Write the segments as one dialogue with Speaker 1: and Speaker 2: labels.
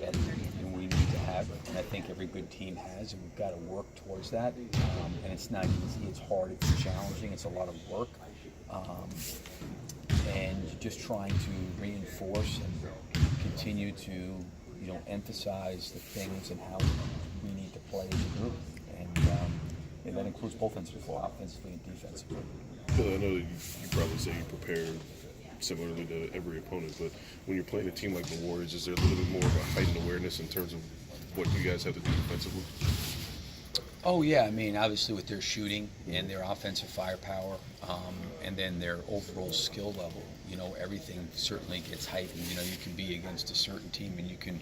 Speaker 1: that we need to have, and I think every good team has, and we've got to work towards that. And it's not easy, it's hard, it's challenging, it's a lot of work. And just trying to reinforce and continue to, emphasize the things and how we need to play as a group. And that includes both ends of the floor, offensively and defensively.
Speaker 2: Well, I know that you probably say you prepare similarly to every opponent, but when you're playing a team like the Warriors, is there a little bit more of a heightened awareness in terms of what you guys have to do defensively?
Speaker 1: Oh yeah, I mean, obviously with their shooting and their offensive firepower, and then their overall skill level, everything certainly gets heightened. You can be against a certain team and you can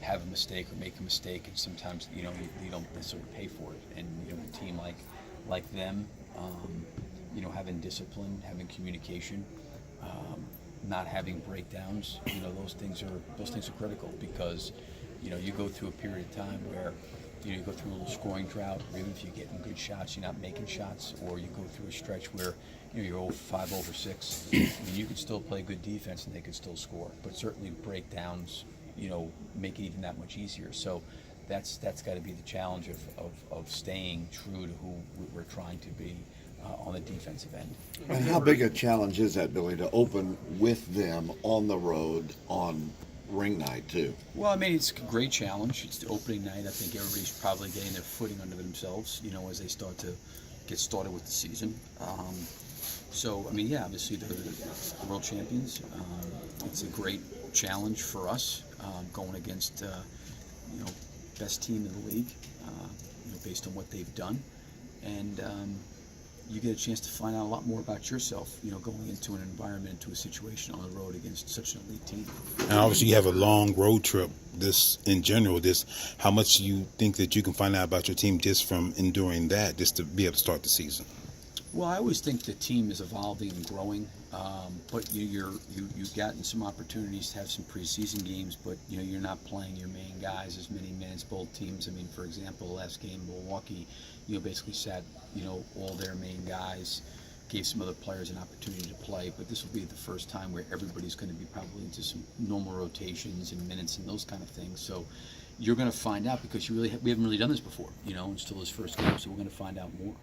Speaker 1: have a mistake or make a mistake, and sometimes you don't necessarily pay for it. And a team like them, having discipline, having communication, not having breakdowns, those things are critical, because you go through a period of time where you go through a little scoring drought, or even if you're getting good shots, you're not making shots, or you go through a stretch where you're over 5 over 6. I mean, you can still play good defense and they can still score, but certainly breakdowns, make it even that much easier. So that's got to be the challenge of staying true to who we're trying to be on the defensive end.
Speaker 3: And how big a challenge is that, Billy, to open with them on the road on ring night too?
Speaker 1: Well, I mean, it's a great challenge. It's the opening night. I think everybody's probably getting their footing under themselves, as they start to get started with the season. So, I mean, yeah, obviously they're the world champions. It's a great challenge for us, going against, best team in the league, based on what they've done. And you get a chance to find out a lot more about yourself, going into an environment, into a situation on the road against such an elite team.
Speaker 4: And obviously you have a long road trip. How much do you think that you can find out about your team just from enduring that, just to be able to start the season?
Speaker 1: Well, I always think the team is evolving and growing, but you've gotten some opportunities to have some preseason games, but you're not playing your main guys as many minutes. Both teams, I mean, for example, the last game, Milwaukee, basically sat all their main guys, gave some other players an opportunity to play, but this will be the first time where everybody's going to be probably into some normal rotations and minutes and those kind of things. So you're going to find out, because we haven't really done this before, until this first game, so we're going to find out more.